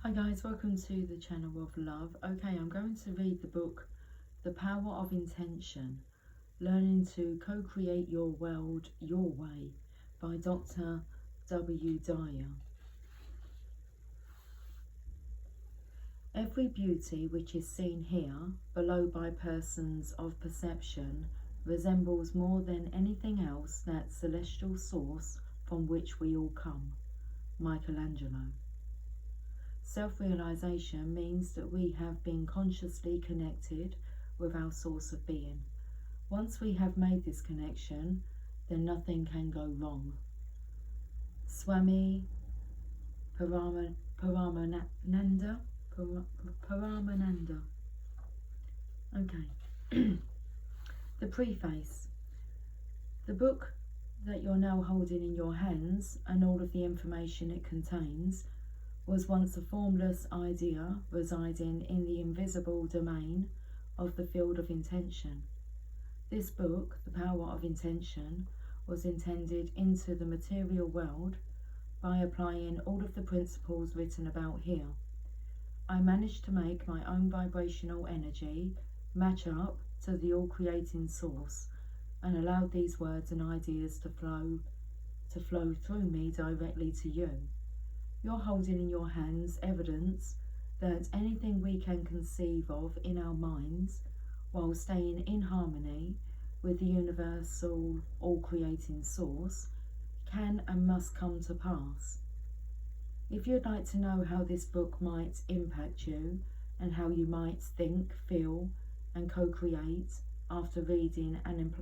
Hi guys, welcome to the channel of love. Okay, I'm going to read the book The Power of Intention, Learning to Co-Create Your World Your Way by Dr. W. Dyer. Every beauty which is seen here, below by persons of perception, resembles more than anything else that celestial source from which we all come. Michelangelo. Self-realization means that we have been consciously connected with our source of being. Once we have made this connection, then nothing can go wrong. Swami Paramananda. Okay. The Preface. The book that you're now holding in your hands and all of the information it contains was once a formless idea residing in the invisible domain of the field of intention. This book, The Power of Intention, was intended into the material world by applying all of the principles written about here. I managed to make my own vibrational energy match up to the all-creating source and allowed these words and ideas to flow through me directly to you. You're holding in your hands evidence that anything we can conceive of in our minds, while staying in harmony with the universal all-creating source, can and must come to pass. If you'd like to know how this book might impact you and how you might think, feel and co-create after reading and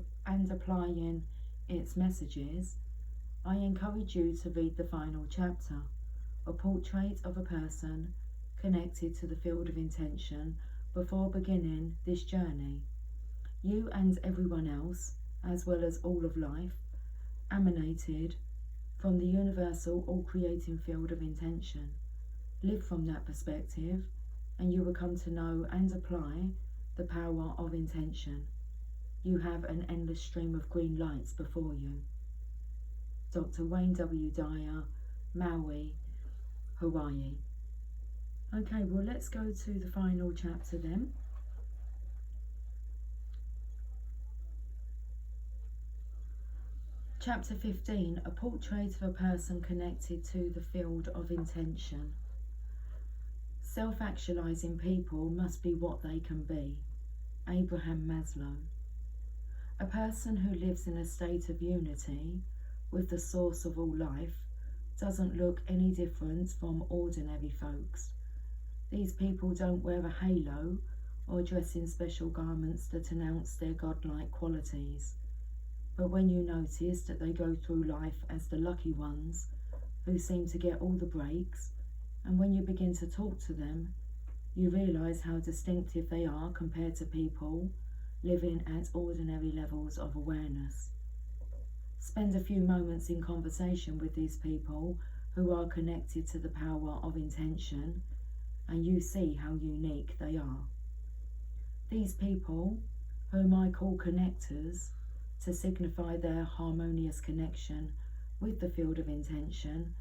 applying its messages, I encourage you to read the final chapter, a portrait of a person connected to the field of intention before beginning this journey. You and everyone else, as well as all of life, emanated from the universal all-creating field of intention. Live from that perspective and you will come to know and apply the power of intention. You have an endless stream of green lights before you. Dr. Wayne W. Dyer, Maui, Hawaii. Okay, well let's go to the final chapter then. Chapter 15, a portrait of a person connected to the field of intention. Self-actualizing people must be what they can be. Abraham Maslow. A person who lives in a state of unity with the source of all life doesn't look any different from ordinary folks. These people don't wear a halo or dress in special garments that announce their godlike qualities. But when you notice that they go through life as the lucky ones who seem to get all the breaks, and when you begin to talk to them, you realise how distinctive they are compared to people living at ordinary levels of awareness. Spend a few moments in conversation with these people who are connected to the power of intention, and you see how unique they are. These people, whom I call connectors, to signify their harmonious connection with the field of intention,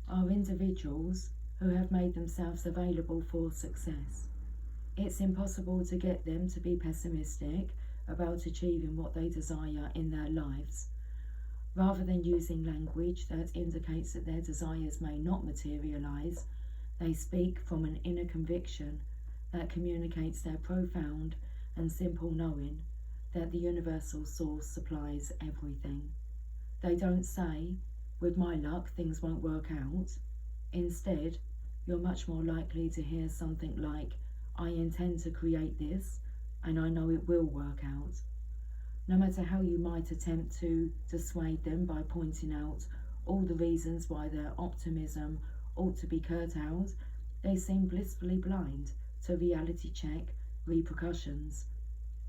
are individuals who have made themselves available for success. It's impossible to get them to be pessimistic about achieving what they desire in their lives. Rather than using language that indicates that their desires may not materialize, they speak from an inner conviction that communicates their profound and simple knowing that the universal source supplies everything. They don't say, with my luck things won't work out. Instead, you're much more likely to hear something like, I intend to create this and I know it will work out. No matter how you might attempt to dissuade them by pointing out all the reasons why their optimism ought to be curtailed, they seem blissfully blind to reality check repercussions.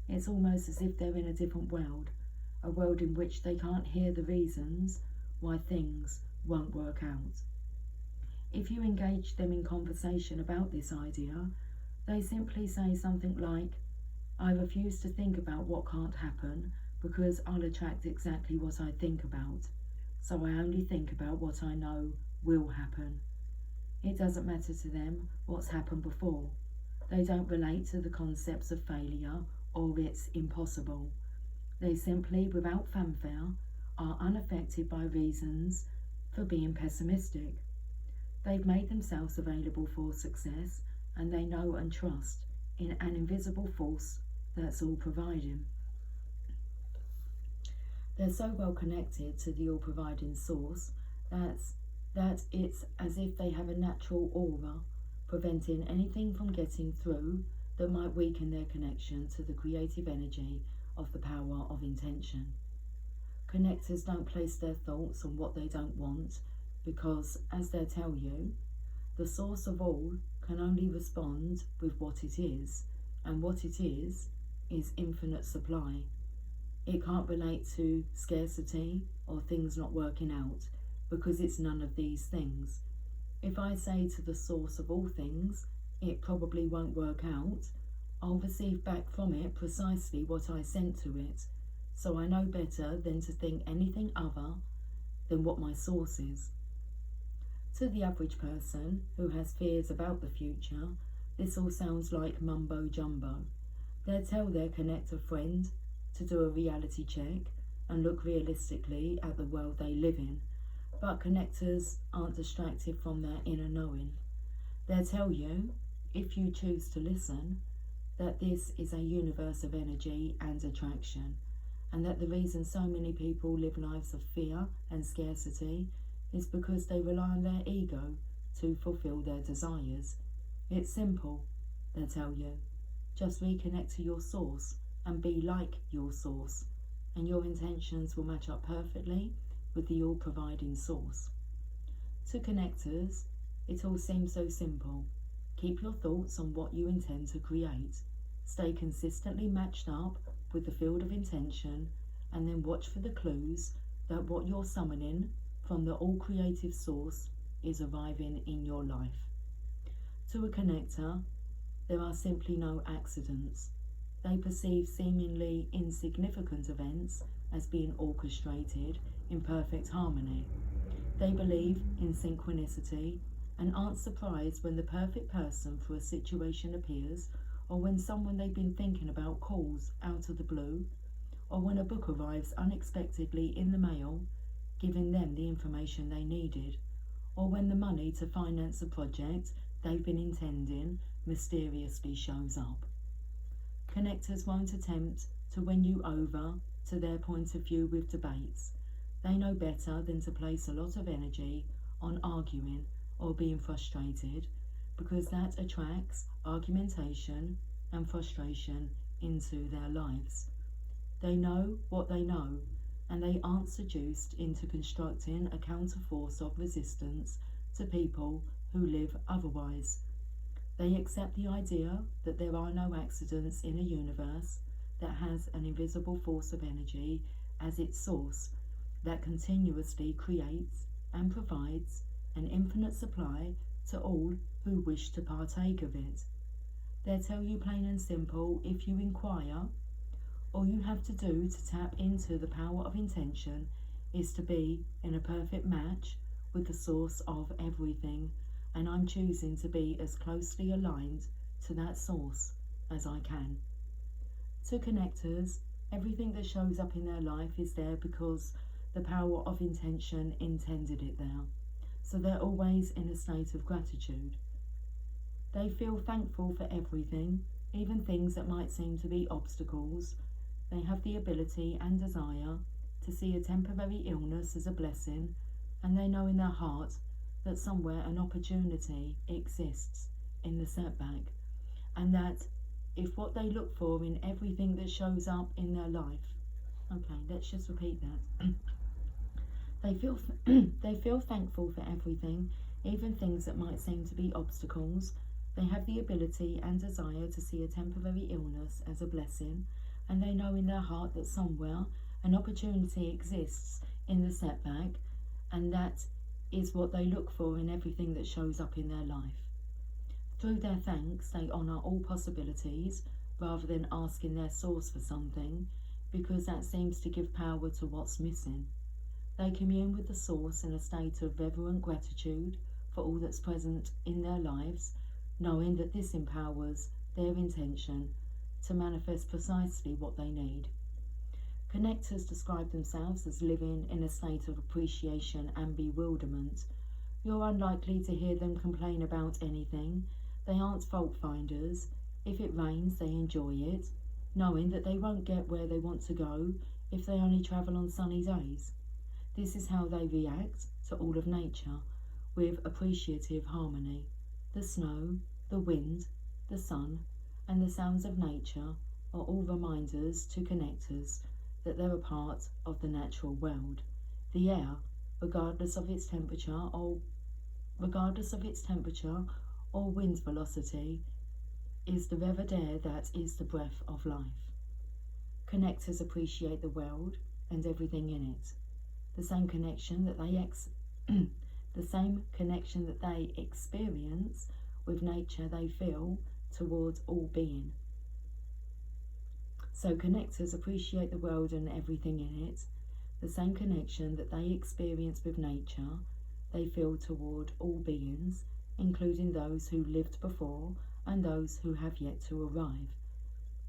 It's almost as if they're in a different world, a world in which they can't hear the reasons why things won't work out. If you engage them in conversation about this idea, they simply say something like, I refuse to think about what can't happen because I'll attract exactly what I think about, so I only think about what I know will happen. It doesn't matter to them what's happened before. They don't relate to the concepts of failure or it's impossible. They simply, without fanfare, are unaffected by reasons for being pessimistic. They've made themselves available for success, and they know and trust in an invisible force that's all providing. They're so well connected to the all providing source that it's as if they have a natural aura, preventing anything from getting through that might weaken their connection to the creative energy of the power of intention. Connectors don't place their thoughts on what they don't want because, as they tell you, the source of all can only respond with what it is, and what it is infinite supply. It can't relate to scarcity or things not working out because it's none of these things. If I say to the source of all things, it probably won't work out, I'll receive back from it precisely what I sent to it, so I know better than to think anything other than what my source is. To the average person who has fears about the future, this all sounds like mumbo jumbo. They'll tell their connector friend to do a reality check and look realistically at the world they live in, but connectors aren't distracted from their inner knowing. They'll tell you, if you choose to listen, that this is a universe of energy and attraction, and that the reason so many people live lives of fear and scarcity is because they rely on their ego to fulfill their desires. It's simple, they'll tell you. Just reconnect to your source and be like your source, and your intentions will match up perfectly with the all-providing source. To connectors, it all seems so simple. Keep your thoughts on what you intend to create. Stay consistently matched up with the field of intention, and then watch for the clues that what you're summoning from the all-creative source is arriving in your life. To a connector, there are simply no accidents. They perceive seemingly insignificant events as being orchestrated in perfect harmony. They believe in synchronicity and aren't surprised when the perfect person for a situation appears, or when someone they've been thinking about calls out of the blue, or when a book arrives unexpectedly in the mail, giving them the information they needed, or when the money to finance a project they've been intending mysteriously shows up. Connectors won't attempt to win you over to their point of view with debates. They know better than to place a lot of energy on arguing or being frustrated, because that attracts argumentation and frustration into their lives. They know what they know, and they aren't seduced into constructing a counterforce of resistance to people who live otherwise. They accept the idea that there are no accidents in a universe that has an invisible force of energy as its source that continuously creates and provides an infinite supply to all who wish to partake of it. They'll tell you plain and simple, if you inquire, all you have to do to tap into the power of intention is to be in a perfect match with the source of everything, and I'm choosing to be as closely aligned to that source as I can. To connectors, everything that shows up in their life is there because the power of intention intended it there, so they're always in a state of gratitude. They feel thankful for everything, even things that might seem to be obstacles. They have the ability and desire to see a temporary illness as a blessing, and they know in their heart that somewhere an opportunity exists in the setback, and that if what they look for in everything that shows up in their life, okay, let's just repeat that. They feel thankful for everything, even things that might seem to be obstacles. They have the ability and desire to see a temporary illness as a blessing, and they know in their heart that somewhere an opportunity exists in the setback, and that is what they look for in everything that shows up in their life. Through their thanks, they honour all possibilities rather than asking their source for something, because that seems to give power to what's missing. They commune with the source in a state of reverent gratitude for all that's present in their lives, knowing that this empowers their intention to manifest precisely what they need. Connectors describe themselves as living in a state of appreciation and bewilderment. You're unlikely to hear them complain about anything. They aren't fault finders. If it rains, they enjoy it, knowing that they won't get where they want to go if they only travel on sunny days. This is how they react to all of nature, with appreciative harmony. The snow, the wind, the sun, and the sounds of nature are all reminders to connectors that they're a part of the natural world. The air, regardless of its temperature or wind velocity, is the revered air that is the breath of life. Connectors appreciate the world and everything in it. The same connection that they experience with nature, they feel towards all being. So connectors appreciate the world and everything in it. The same connection that they experience with nature, they feel toward all beings, including those who lived before and those who have yet to arrive.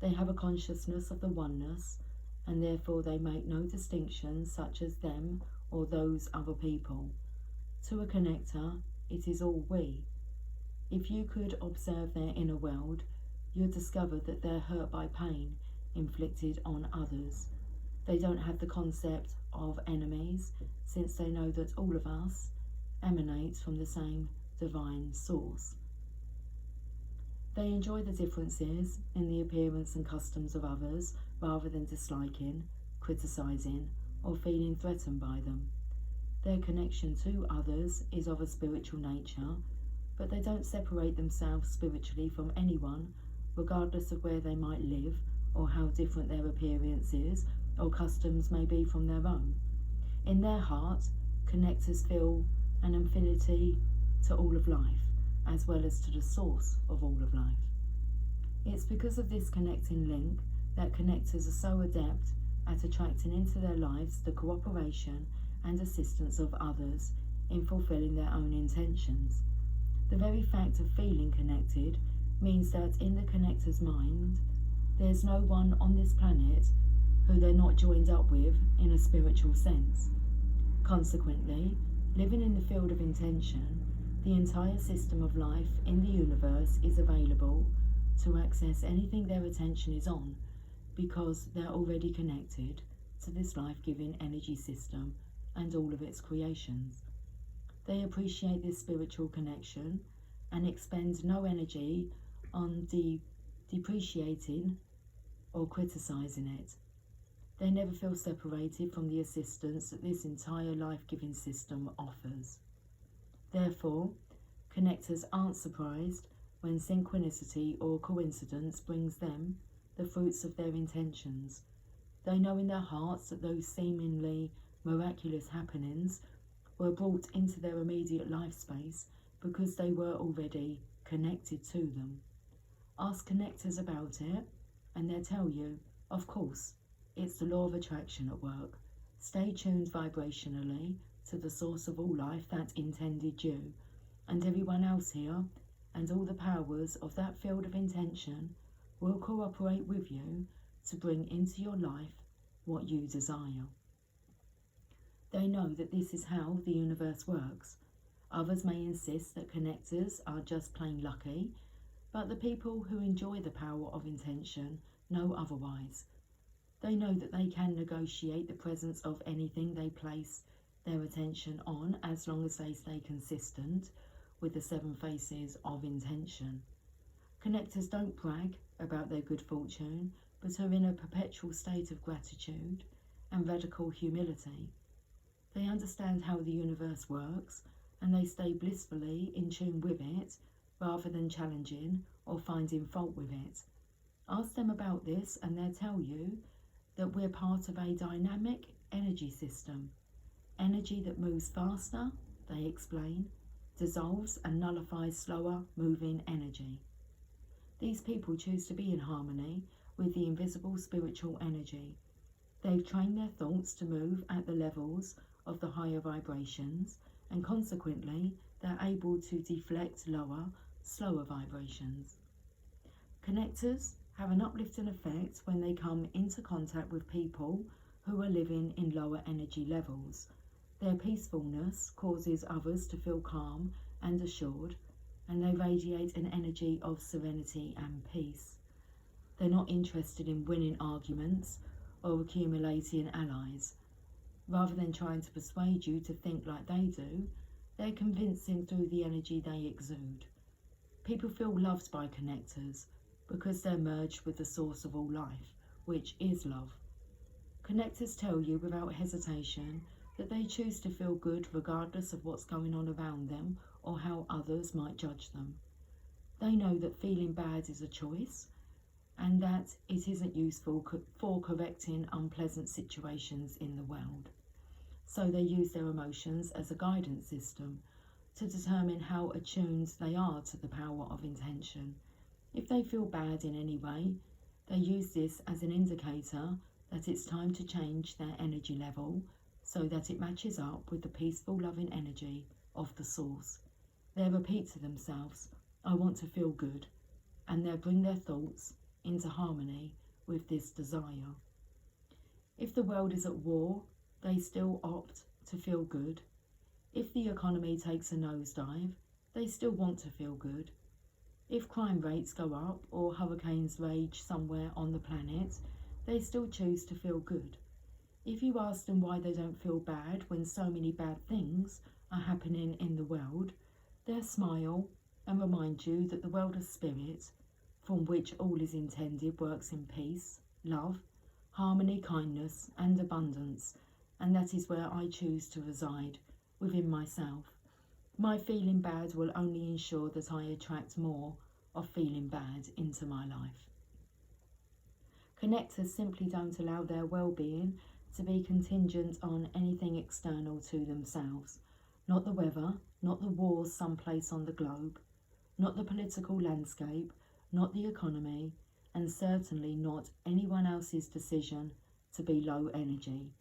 They have a consciousness of the oneness, and therefore they make no distinctions such as them or those other people. To a connector, it is all we. If you could observe their inner world, you'd discover that they're hurt by pain inflicted on others. They don't have the concept of enemies, since they know that all of us emanate from the same divine source. They enjoy the differences in the appearance and customs of others rather than disliking, criticizing, or feeling threatened by them. Their connection to others is of a spiritual nature, but they don't separate themselves spiritually from anyone, regardless of where they might live or how different their appearance is or customs may be from their own. In their heart, connectors feel an affinity to all of life, as well as to the source of all of life. It's because of this connecting link that connectors are so adept at attracting into their lives the cooperation and assistance of others in fulfilling their own intentions. The very fact of feeling connected means that in the connector's mind, there's no one on this planet who they're not joined up with in a spiritual sense. Consequently, living in the field of intention, the entire system of life in the universe is available to access anything their attention is on, because they're already connected to this life-giving energy system and all of its creations. They appreciate this spiritual connection and expend no energy on depreciating or criticizing it. They never feel separated from the assistance that this entire life-giving system offers. Therefore, connectors aren't surprised when synchronicity or coincidence brings them the fruits of their intentions. They know in their hearts that those seemingly miraculous happenings were brought into their immediate life space because they were already connected to them. Ask connectors about it, and they'll tell you, of course, it's the law of attraction at work. Stay tuned vibrationally to the source of all life that intended you, and everyone else here, and all the powers of that field of intention will cooperate with you to bring into your life what you desire. They know that this is how the universe works. Others may insist that connectors are just plain lucky, but the people who enjoy the power of intention know otherwise. They know that they can negotiate the presence of anything they place their attention on as long as they stay consistent with the 7 faces of intention. Connectors don't brag about their good fortune, but are in a perpetual state of gratitude and radical humility. They understand how the universe works, and they stay blissfully in tune with it rather than challenging or finding fault with it. Ask them about this and they'll tell you that we're part of a dynamic energy system. Energy that moves faster, they explain, dissolves and nullifies slower moving energy. These people choose to be in harmony with the invisible spiritual energy. They've trained their thoughts to move at the levels of the higher vibrations, and consequently they're able to deflect lower, slower vibrations. Connectors have an uplifting effect when they come into contact with people who are living in lower energy levels. Their peacefulness causes others to feel calm and assured, and they radiate an energy of serenity and peace. They're not interested in winning arguments or accumulating allies. Rather than trying to persuade you to think like they do, they're convincing through the energy they exude. People feel loved by connectors because they're merged with the source of all life, which is love. Connectors tell you without hesitation that they choose to feel good regardless of what's going on around them or how others might judge them. They know that feeling bad is a choice and that it isn't useful for correcting unpleasant situations in the world. So they use their emotions as a guidance system to determine how attuned they are to the power of intention. If they feel bad in any way, they use this as an indicator that it's time to change their energy level so that it matches up with the peaceful, loving energy of the source. They repeat to themselves, "I want to feel good," and they bring their thoughts into harmony with this desire. If the world is at war, they still opt to feel good. If the economy takes a nosedive, they still want to feel good. If crime rates go up or hurricanes rage somewhere on the planet, they still choose to feel good. If you ask them why they don't feel bad when so many bad things are happening in the world, they'll smile and remind you that the world of spirit, from which all is intended, works in peace, love, harmony, kindness, and abundance, and that is where I choose to reside, within myself. My feeling bad will only ensure that I attract more of feeling bad into my life. Connectors simply don't allow their well-being to be contingent on anything external to themselves. Not the weather, not the wars someplace on the globe, not the political landscape, not the economy, and certainly not anyone else's decision to be low energy.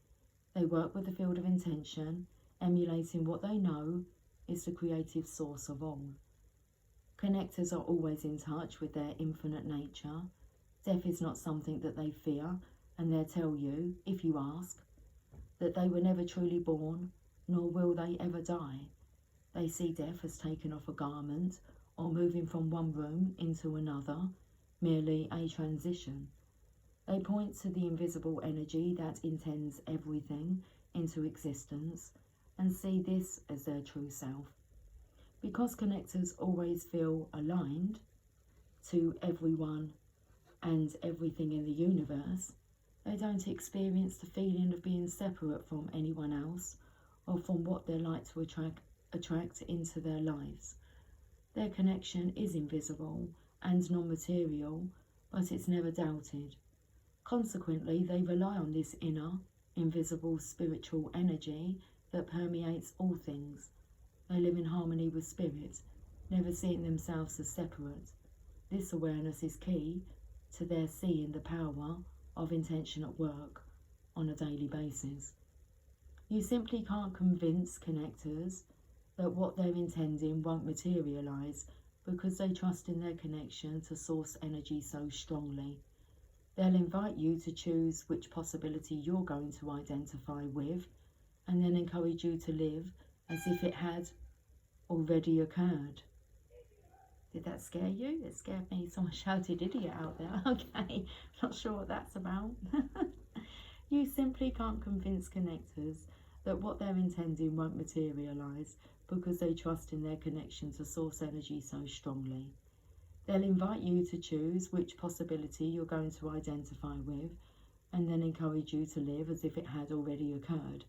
They work with the field of intention, emulating what they know is the creative source of all. Connectors are always in touch with their infinite nature. Death is not something that they fear, and they'll tell you, if you ask, that they were never truly born, nor will they ever die. They see death as taking off a garment or moving from one room into another, merely a transition. They point to the invisible energy that intends everything into existence and see this as their true self. Because connectors always feel aligned to everyone and everything in the universe, they don't experience the feeling of being separate from anyone else or from what they're like to attract into their lives. Their connection is invisible and non-material, but it's never doubted. Consequently, they rely on this inner, invisible spiritual energy that permeates all things. They live in harmony with spirit, never seeing themselves as separate. This awareness is key to their seeing the power of intention at work on a daily basis. You simply can't convince connectors that what they're intending won't materialise because they trust in their connection to source energy so strongly. They'll invite you to choose which possibility you're going to identify with and then encourage you to live as if it had already occurred. Did that scare you? It scared me. Someone shouted idiot out there. Okay, not sure what that's about. You simply can't convince connectors that what they're intending won't materialise because they trust in their connection to source energy so strongly. They'll invite you to choose which possibility you're going to identify with and then encourage you to live as if it had already occurred.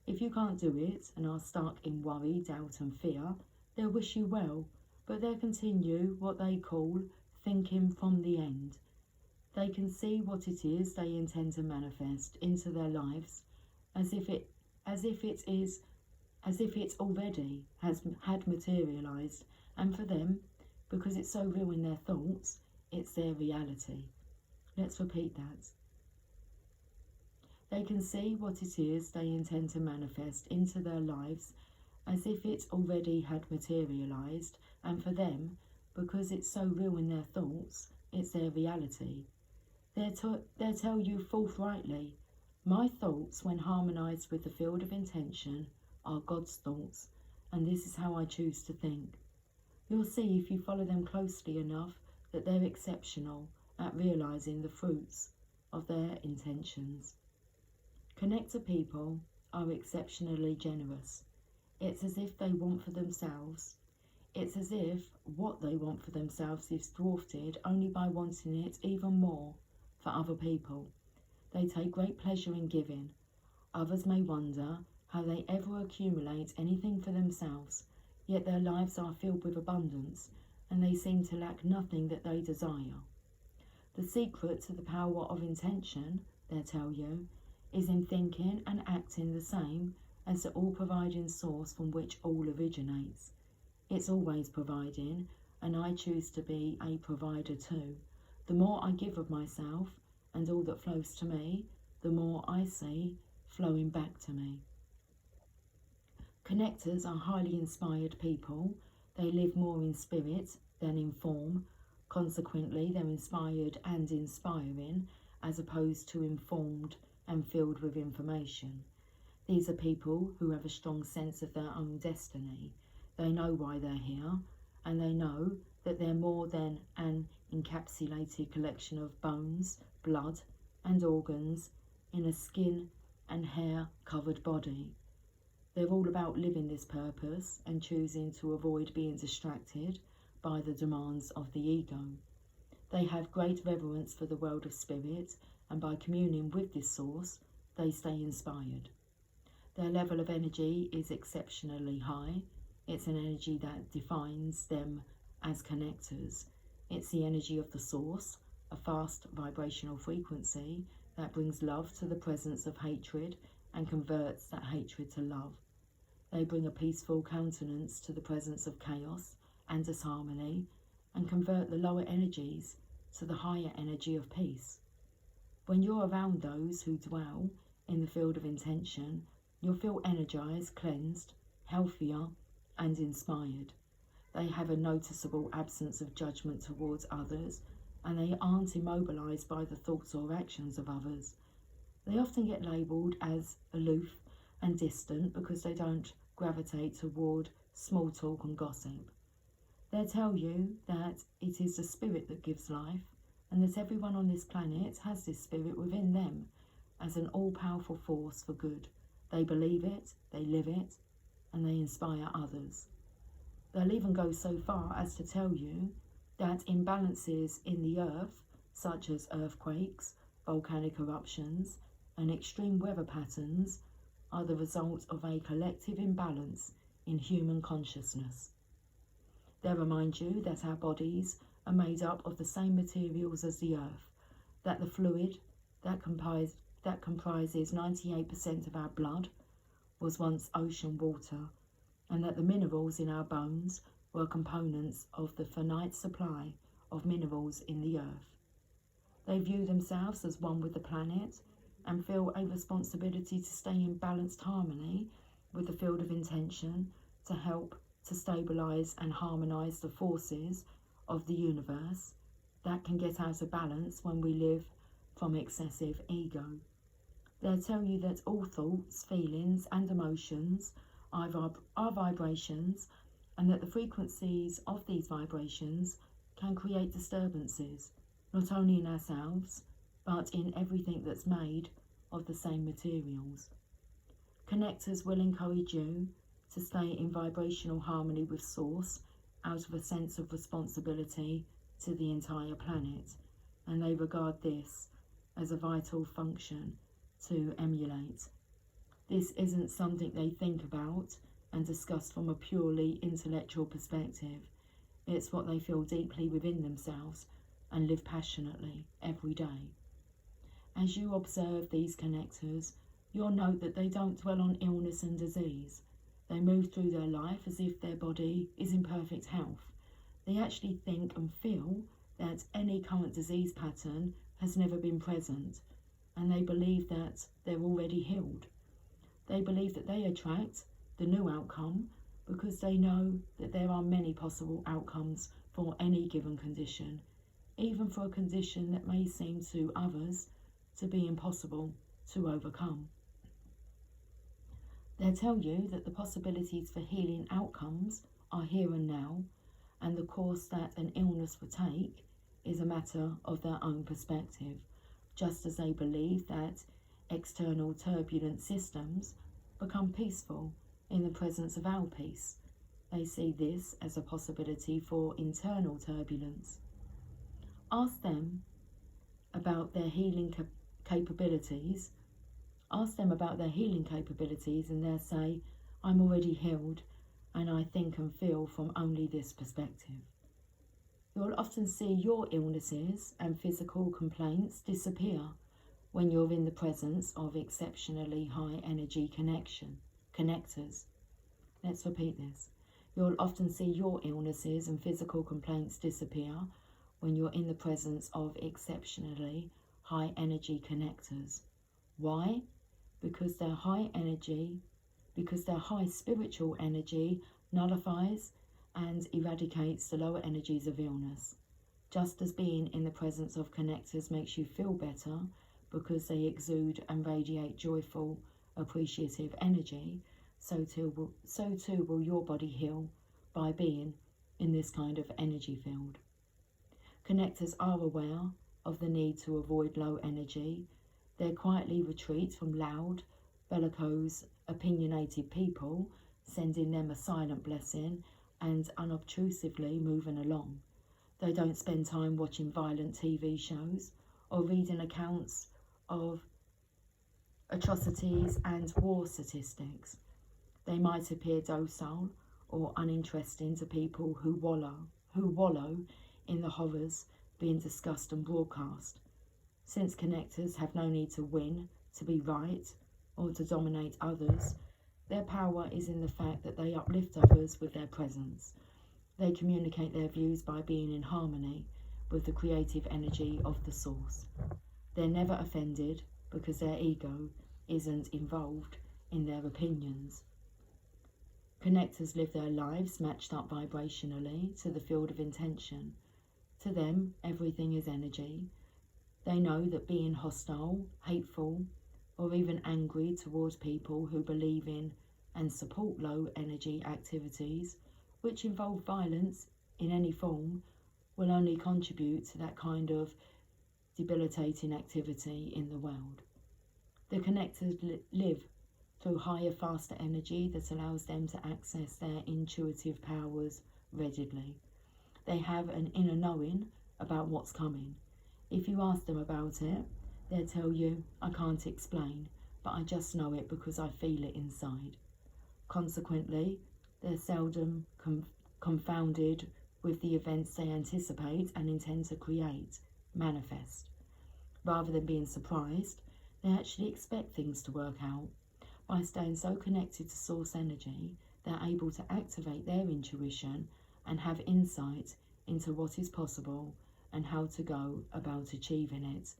If you can't do it and are stuck in worry, doubt and fear, they'll wish you well, but they'll continue what they call thinking from the end. They can see what it is they intend to manifest into their lives as if it already had materialised, and for them, because it's so real in their thoughts, it's their reality. Let's repeat that. They can see what it is they intend to manifest into their lives as if it already had materialised, and for them, because it's so real in their thoughts, it's their reality. They tell you forthrightly, my thoughts, when harmonised with the field of intention, are God's thoughts, and this is how I choose to think. You'll see if you follow them closely enough that they're exceptional at realising the fruits of their intentions. Connector people are exceptionally generous. It's as if they want for themselves. It's as if what they want for themselves is thwarted only by wanting it even more for other people. They take great pleasure in giving. Others may wonder how they ever accumulate anything for themselves, yet their lives are filled with abundance, and they seem to lack nothing that they desire. The secret to the power of intention, they tell you, is in thinking and acting the same as the all-providing source from which all originates. It's always providing, and I choose to be a provider too. The more I give of myself and all that flows to me, the more I see flowing back to me. Connectors are highly inspired people. They live more in spirit than in form. Consequently, they're inspired and inspiring, as opposed to informed and filled with information. These are people who have a strong sense of their own destiny. They know why they're here, and they know that they're more than an encapsulated collection of bones, blood, and organs in a skin and hair covered body. They're all about living this purpose and choosing to avoid being distracted by the demands of the ego. They have great reverence for the world of spirit, and by communing with this source, they stay inspired. Their level of energy is exceptionally high. It's an energy that defines them as connectors. It's the energy of the source, a fast vibrational frequency that brings love to the presence of hatred and converts that hatred to love. They bring a peaceful countenance to the presence of chaos and disharmony, and convert the lower energies to the higher energy of peace. When you're around those who dwell in the field of intention, you'll feel energized, cleansed, healthier, and inspired. They have a noticeable absence of judgment towards others, and they aren't immobilized by the thoughts or actions of others. They often get labelled as aloof and distant because they don't gravitate toward small talk and gossip. They tell you that it is the spirit that gives life, and that everyone on this planet has this spirit within them as an all-powerful force for good. They believe it, they live it, and they inspire others. They'll even go so far as to tell you that imbalances in the earth, such as earthquakes, volcanic eruptions, and extreme weather patterns, are the result of a collective imbalance in human consciousness. They remind you that our bodies are made up of the same materials as the earth, that the fluid that comprises 98% of our blood was once ocean water, and that the minerals in our bones were components of the finite supply of minerals in the earth. They view themselves as one with the planet and feel a responsibility to stay in balanced harmony with the field of intention to help to stabilise and harmonise the forces of the universe that can get out of balance when we live from excessive ego. They'll tell you that all thoughts, feelings and emotions are vibrations, and that the frequencies of these vibrations can create disturbances, not only in ourselves, but in everything that's made of the same materials. Connectors will encourage you to stay in vibrational harmony with Source out of a sense of responsibility to the entire planet, and they regard this as a vital function to emulate. This isn't something they think about and discuss from a purely intellectual perspective. It's what they feel deeply within themselves and live passionately every day. As you observe these connectors, you'll note that they don't dwell on illness and disease. They move through their life as if their body is in perfect health. They actually think and feel that any current disease pattern has never been present, and they believe that they're already healed. They believe that they attract the new outcome because they know that there are many possible outcomes for any given condition, even for a condition that may seem to others to be impossible to overcome. They'll tell you that the possibilities for healing outcomes are here and now, and the course that an illness will take is a matter of their own perspective, just as they believe that external turbulent systems become peaceful in the presence of our peace. They see this as a possibility for internal turbulence. Ask them about their healing capabilities. Ask them about their healing capabilities and they'll say, I'm already healed and I think and feel from only this perspective. You'll often see your illnesses and physical complaints disappear when you're in the presence of exceptionally high energy connectors. Let's repeat this. You'll often see your illnesses and physical complaints disappear when you're in the presence of exceptionally high energy connectors. Why? Because their high spiritual energy nullifies and eradicates the lower energies of illness. Just as being in the presence of connectors makes you feel better because they exude and radiate joyful, appreciative energy, so too will your body heal by being in this kind of energy field. Connectors are aware of the need to avoid low energy. They quietly retreat from loud, bellicose, opinionated people, sending them a silent blessing and unobtrusively moving along. They don't spend time watching violent TV shows or reading accounts of atrocities and war statistics. They might appear docile or uninteresting to people who wallow in the horrors being discussed and broadcast. Since connectors have no need to win, to be right, or to dominate others, their power is in the fact that they uplift others with their presence. They communicate their views by being in harmony with the creative energy of the source. They're never offended because their ego isn't involved in their opinions. Connectors live their lives matched up vibrationally to the field of intention. To them, everything is energy. They know that being hostile, hateful, or even angry towards people who believe in and support low energy activities, which involve violence in any form, will only contribute to that kind of debilitating activity in the world. The connectors live through higher, faster energy that allows them to access their intuitive powers readily. They have an inner knowing about what's coming. If you ask them about it, they'll tell you, I can't explain, but I just know it because I feel it inside. Consequently, they're seldom confounded with the events they anticipate and intend to create, manifest. Rather than being surprised, they actually expect things to work out. By staying so connected to source energy, they're able to activate their intuition and have insight into what is possible and how to go about achieving it.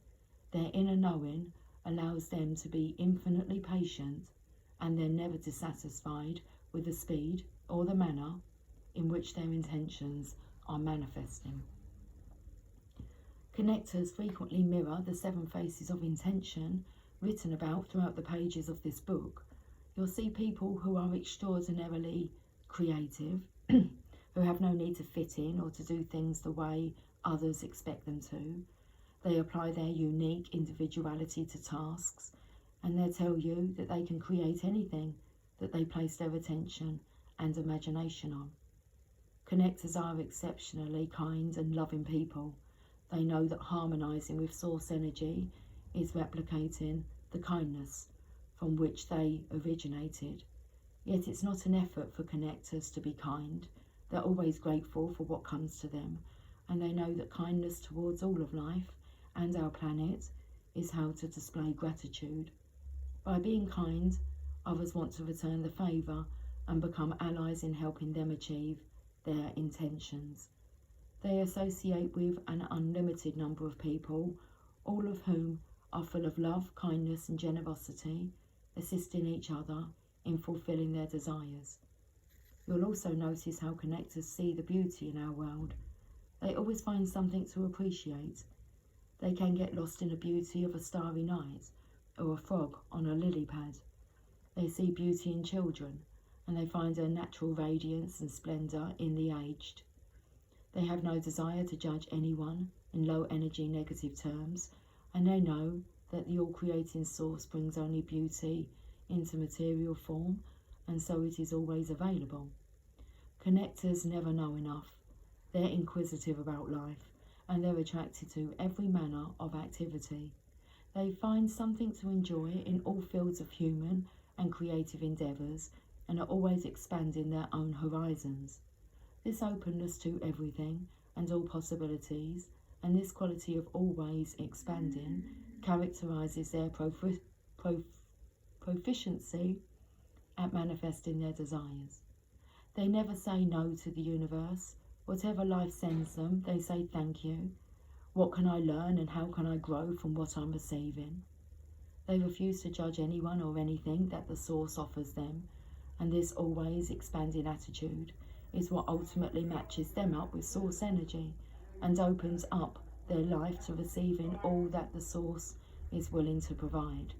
Their inner knowing allows them to be infinitely patient, and they're never dissatisfied with the speed or the manner in which their intentions are manifesting. Connectors frequently mirror the 7 faces of intention written about throughout the pages of this book. You'll see people who are extraordinarily creative, who have no need to fit in or to do things the way others expect them to. They apply their unique individuality to tasks, and they'll tell you that they can create anything that they place their attention and imagination on. Connectors are exceptionally kind and loving people. They know that harmonizing with source energy is replicating the kindness from which they originated. Yet it's not an effort for connectors to be kind. They're always grateful for what comes to them, and they know that kindness towards all of life and our planet is how to display gratitude. By being kind, others want to return the favour and become allies in helping them achieve their intentions. They associate with an unlimited number of people, all of whom are full of love, kindness and generosity, assisting each other in fulfilling their desires. You'll also notice how connectors see the beauty in our world. They always find something to appreciate. They can get lost in the beauty of a starry night or a frog on a lily pad. They see beauty in children, and they find a natural radiance and splendour in the aged. They have no desire to judge anyone in low energy negative terms, and they know that the all-creating source brings only beauty into material form, and so it is always available. Connectors never know enough. They're inquisitive about life, and they're attracted to every manner of activity. They find something to enjoy in all fields of human and creative endeavours, and are always expanding their own horizons. This openness to everything and all possibilities, and this quality of always expanding, characterises their proficiency at manifesting their desires. They never say no to the universe. Whatever life sends them, they say thank you. What can I learn and how can I grow from what I'm receiving? They refuse to judge anyone or anything that the source offers them, and this always expanding attitude is what ultimately matches them up with source energy and opens up their life to receiving all that the source is willing to provide.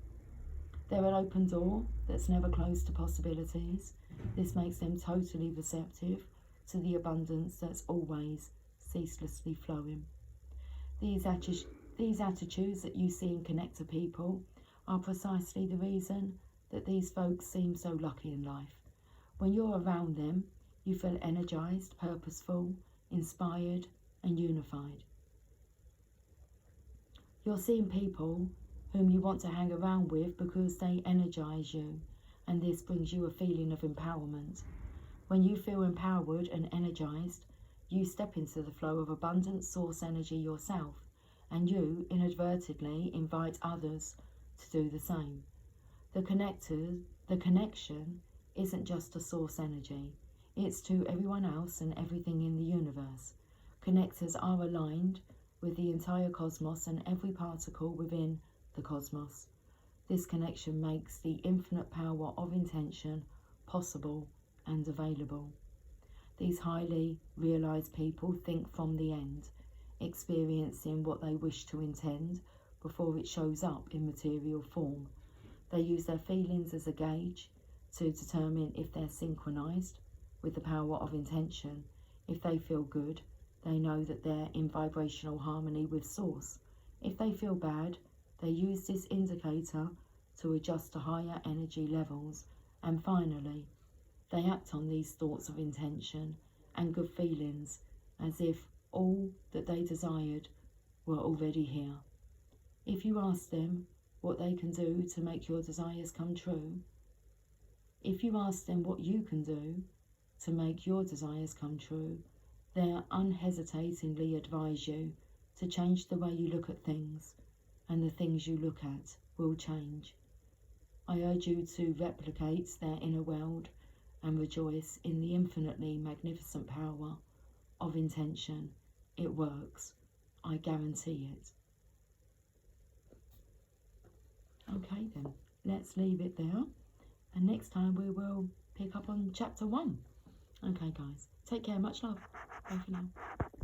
They're an open door that's never closed to possibilities. This makes them totally receptive to the abundance that's always ceaselessly flowing. These attitudes that you see in connector people are precisely the reason that these folks seem so lucky in life. When you're around them, you feel energized, purposeful, inspired, and unified. You're seeing people whom you want to hang around with because they energize you, and this brings you a feeling of empowerment. When you feel empowered and energized, you step into the flow of abundant source energy yourself, and you inadvertently invite others to do the same. The connection isn't just to source energy, it's to everyone else and everything in the universe. Connectors are aligned with the entire cosmos and every particle within the cosmos. This connection makes the infinite power of intention possible and available. These highly realized people think from the end, experiencing what they wish to intend before it shows up in material form. They use their feelings as a gauge to determine if they're synchronized with the power of intention. If they feel good, they know that they're in vibrational harmony with source. If they feel bad, they use this indicator to adjust to higher energy levels. And finally, they act on these thoughts of intention and good feelings as if all that they desired were already here. If you ask them what they can do to make your desires come true, if you ask them what you can do to make your desires come true, they'll unhesitatingly advise you to change the way you look at things, and the things you look at will change. I urge you to replicate their inner world and rejoice in the infinitely magnificent power of intention. It works. I guarantee it. Okay then, let's leave it there. And next time we will pick up on chapter 1. Okay guys, take care, much love. Bye for now.